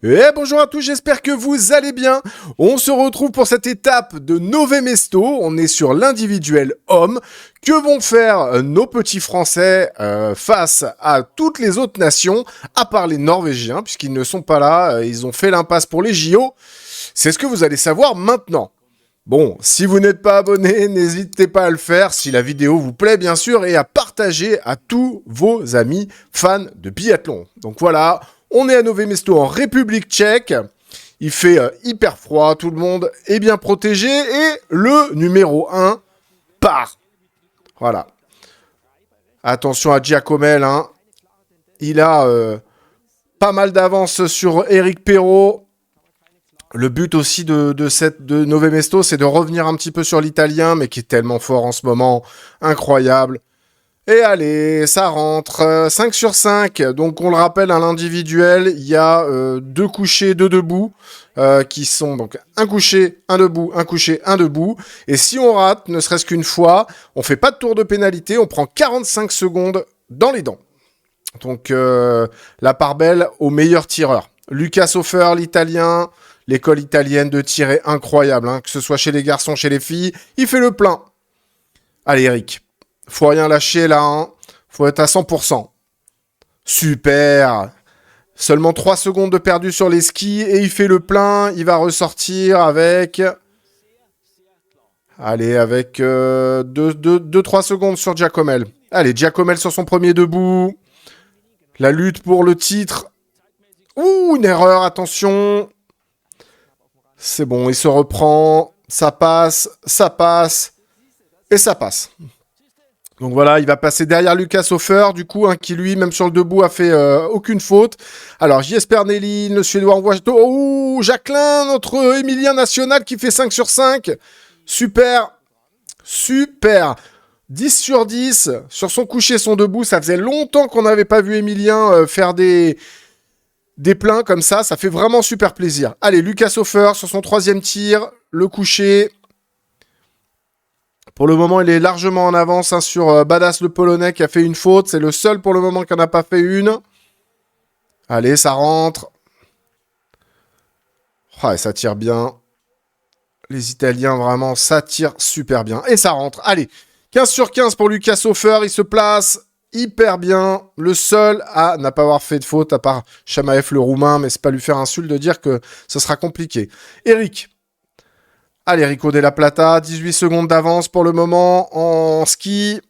Et bonjour à tous, j'espère que vous allez bien. On se retrouve pour cette étape de Nove Mesto. On est sur l'individuel homme. Que vont faire nos petits Français face à toutes les autres nations, à part les Norvégiens, puisqu'ils ne sont pas là. Ils ont fait l'impasse pour les JO. C'est ce que vous allez savoir maintenant. Bon, si vous n'êtes pas abonné, n'hésitez pas à le faire si la vidéo vous plaît bien sûr et à partager à tous vos amis fans de biathlon. Donc voilà, on est à Nové Mesto en République tchèque. Il fait hyper froid, tout le monde est bien protégé et le numéro 1 part. Voilà. Attention à Giacomel, hein. Il a pas mal d'avance sur Eric Perrault. Le but aussi de Nove Mesto, c'est de revenir un petit peu sur l'italien, mais qui est tellement fort en ce moment. Incroyable. Et allez, ça rentre. 5 sur 5. Donc, on le rappelle, à l'individuel, il y a 2 couchés, 2 debout, qui sont donc un couché, un debout, un couché, un debout. Et si on rate, ne serait-ce qu'une fois, on fait pas de tour de pénalité, on prend 45 secondes dans les dents. Donc, la part belle au meilleur tireur. Lucas Hofer, l'italien... L'école italienne de tir est incroyable, hein, que ce soit chez les garçons, chez les filles. Il fait le plein. Allez, Eric. Faut rien lâcher, là. Hein. Faut être à 100%. Super. Seulement 3 secondes de perdu sur les skis. Et il fait le plein. Il va ressortir avec... Allez, avec 2-3 secondes sur Giacomel. Allez, Giacomel sur son premier debout. La lutte pour le titre. Ouh, une erreur, attention. C'est bon, il se reprend, ça passe, et ça passe. Donc voilà, il va passer derrière Lucas Hofer, du coup, hein, qui lui, même sur le debout, a fait aucune faute. Alors, Jesper Nelly, le Suédois envoie... Oh, Jacqueline, notre Émilien national qui fait 5 sur 5. Super, super. 10 sur 10, sur son coucher, son debout. Ça faisait longtemps qu'on n'avait pas vu Émilien faire des pleins comme ça fait vraiment super plaisir. Allez, Lucas Hofer sur son 3e tir, le coucher. Pour le moment, il est largement en avance hein, sur Badass le Polonais qui a fait une faute. C'est le seul pour le moment qui n'en a pas fait une. Allez, ça rentre. Oh, et ça tire bien. Les Italiens, vraiment, ça tire super bien. Et ça rentre. Allez, 15 sur 15 pour Lucas Hofer. Il se place... hyper bien, le seul à n'a pas avoir fait de faute, à part Chamaev le roumain, mais c'est pas lui faire insulte de dire que ce sera compliqué. Eric. Allez, Rico Della Plata, 18 secondes d'avance pour le moment en ski.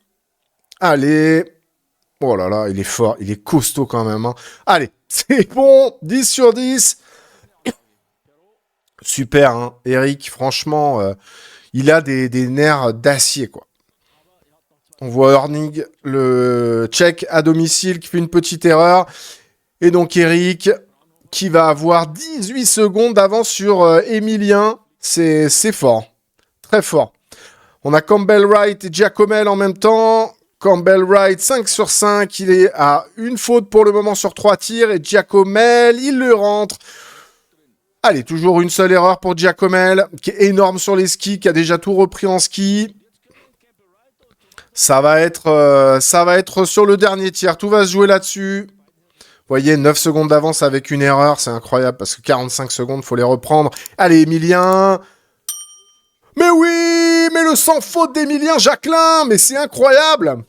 Allez. Oh là là, il est fort, il est costaud quand même. Hein. Allez, c'est bon, 10 sur 10. Super, hein. Eric, franchement, il a des nerfs d'acier, quoi. On voit Hornig, le Tchèque à domicile, qui fait une petite erreur. Et donc Eric, qui va avoir 18 secondes d'avance sur Émilien. C'est fort. Très fort. On a Campbell Wright et Giacomel en même temps. Campbell Wright, 5 sur 5. Il est à une faute pour le moment sur 3 tirs. Et Giacomel, il le rentre. Allez, toujours une seule erreur pour Giacomel, qui est énorme sur les skis, qui a déjà tout repris en ski. Ça va être sur le dernier tir. Tout va se jouer là-dessus. Vous voyez, 9 secondes d'avance avec une erreur. C'est incroyable parce que 45 secondes, il faut les reprendre. Allez, Émilien. Mais oui, mais le sans faute d'Émilien Jacqueline. Mais c'est incroyable.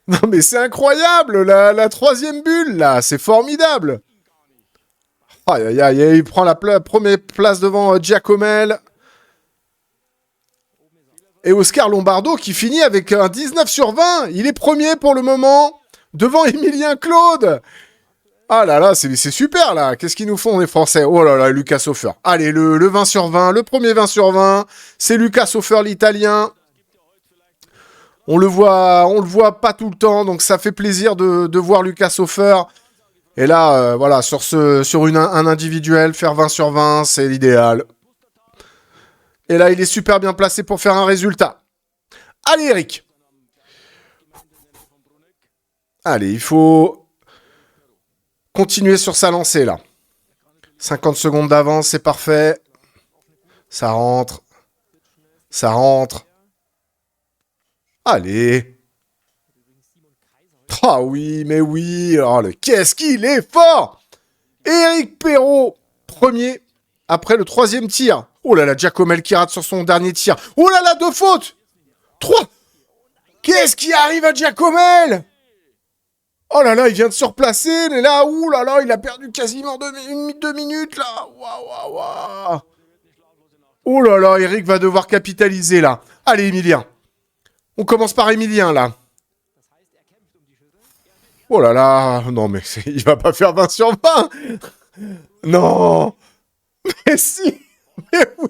Non, mais c'est incroyable. La 3e bulle, là. C'est formidable. Aïe, aïe, aïe. Il prend la première place devant Giacomel. Et Oscar Lombardo qui finit avec un 19 sur 20. Il est premier pour le moment, devant Émilien Claude. Ah là là, c'est super là. Qu'est-ce qu'ils nous font les Français? Oh là là, Lucas Hofer. Allez, le 20 sur 20, le premier 20 sur 20. C'est Lucas Hofer, l'italien. On le voit pas tout le temps, donc ça fait plaisir de voir Lucas Hofer. Et là, voilà, sur un individuel, faire 20 sur 20, c'est l'idéal. Et là, il est super bien placé pour faire un résultat. Allez, Eric. Allez, il faut continuer sur sa lancée, là. 50 secondes d'avance, c'est parfait. Ça rentre. Ça rentre. Allez. Ah oui, mais oui. Oh, qu'est-ce qu'il est fort! Éric Perrault, premier, après le troisième tir. Oh là là, Giacomel qui rate sur son dernier tir. Oh là là, 2 fautes. 3. Qu'est-ce qui arrive à Giacomel? Oh là là, il vient de se replacer, mais là, ouh là là, il a perdu quasiment 2 minutes, là. Waouh, waouh, waouh. Oh là là, Eric va devoir capitaliser, là. Allez, Emilien. On commence par Emilien, là. Oh là là, non, mais il va pas faire 20 sur 20. Non. Mais si. Mais oui.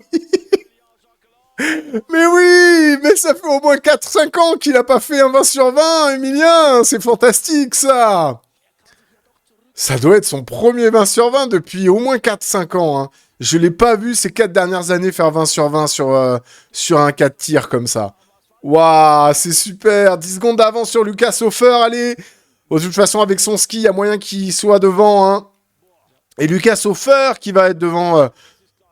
Mais oui, mais ça fait au moins 4-5 ans qu'il a pas fait un 20 sur 20, Emilien. C'est fantastique, ça. Ça doit être son premier 20 sur 20 depuis au moins 4-5 ans. Hein. Je l'ai pas vu ces 4 dernières années faire 20 sur 20 sur un 4 tirs comme ça. Waouh, c'est super. 10 secondes d'avance sur Lucas Hofer, allez. De toute façon, avec son ski, il y a moyen qu'il soit devant. Hein. Et Lucas Hofer qui va être devant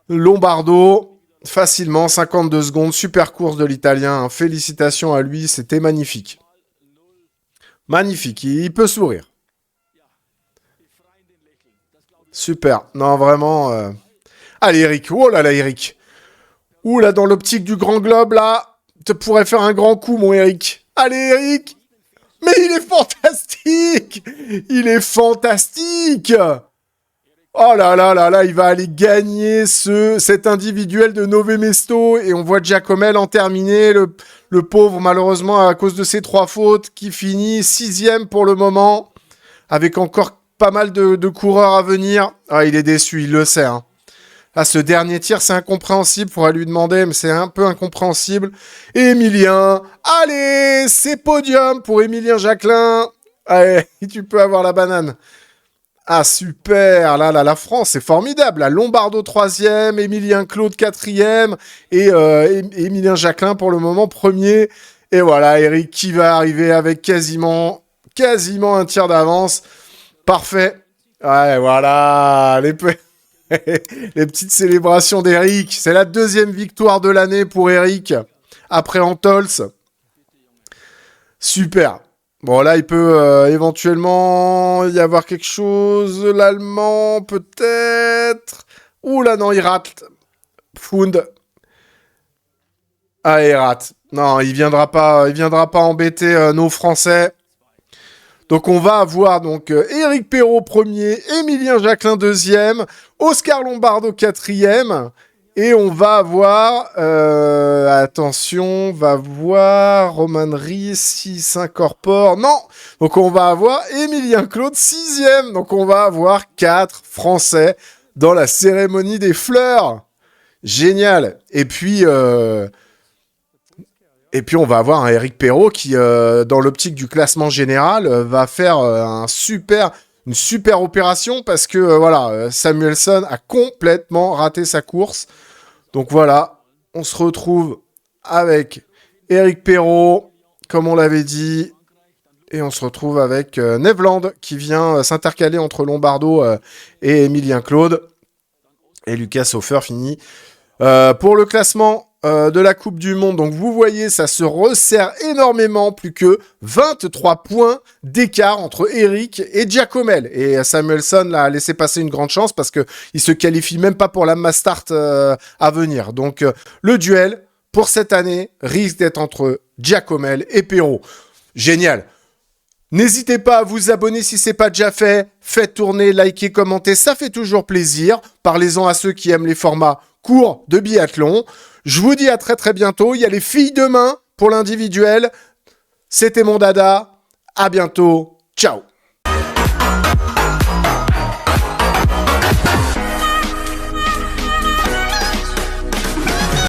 Lombardo. Facilement, 52 secondes. Super course de l'Italien. Hein. Félicitations à lui, c'était magnifique. Magnifique, il peut sourire. Super. Non, vraiment... Allez, Eric. Oh là là, Eric. Ouh là, dans l'optique du grand globe, là, te pourrais faire un grand coup, mon Eric. Allez, Eric. Mais il est fantastique. Il est fantastique. Oh là là là là, il va aller gagner cet individuel de Nové Mesto. Et on voit Giacomel en terminer. Le pauvre, malheureusement, à cause de ses 3 fautes, qui finit 6e pour le moment. Avec encore pas mal de coureurs à venir. Ah, il est déçu, il le sait. Hein. Ah, ce dernier tir, c'est incompréhensible. Faudra lui demander, mais c'est un peu incompréhensible. Et Emilien, allez, c'est podium pour Emilien Jacquelin. Allez, tu peux avoir la banane. Ah, super. Là, la France, c'est formidable. La Lombardo 3e, Emilien Claude 4e et Emilien Jacquelin pour le moment 1er. Et voilà, Eric qui va arriver avec quasiment un tir d'avance. Parfait. Ouais, voilà. Les petites célébrations d'Eric. C'est la 2e victoire de l'année pour Eric. Après Antols. Super. Bon, là, il peut éventuellement y avoir quelque chose. L'Allemand, peut-être. Ouh là, non, il rate. Fund. Ah, il rate. Non, il viendra pas embêter nos Français. Donc, on va avoir donc Éric Perrault 1er, Emilien Jacquelin 2e, Oscar Lombardo 4e. Et on va avoir, attention, va voir Roman Ries s'il s'incorpore. Non. Donc on va avoir Emilien Claude 6e. Donc on va avoir 4 Français dans la cérémonie des fleurs. Génial. Et puis on va avoir un Éric Perrault qui, dans l'optique du classement général, va faire une super opération parce que voilà, Samuelsson a complètement raté sa course. Donc voilà, on se retrouve avec Éric Perrault, comme on l'avait dit, et on se retrouve avec Nevland qui vient s'intercaler entre Lombardo et Emilien Claude. Et Lucas Hofer finit pour le classement de la Coupe du Monde. Donc vous voyez, ça se resserre énormément, plus que 23 points d'écart entre Eric et Giacomel. Et Samuelsson l'a laissé passer une grande chance parce qu'il se qualifie même pas pour la Mastart à venir. Donc le duel pour cette année risque d'être entre Giacomel et Perrault. Génial. N'hésitez pas à vous abonner si ce n'est pas déjà fait. Faites tourner, likez, commentez, ça fait toujours plaisir. Parlez-en à ceux qui aiment les formats courts de biathlon. Je vous dis à très très bientôt. Il y a les filles demain pour l'individuel. C'était mon dada. À bientôt. Ciao.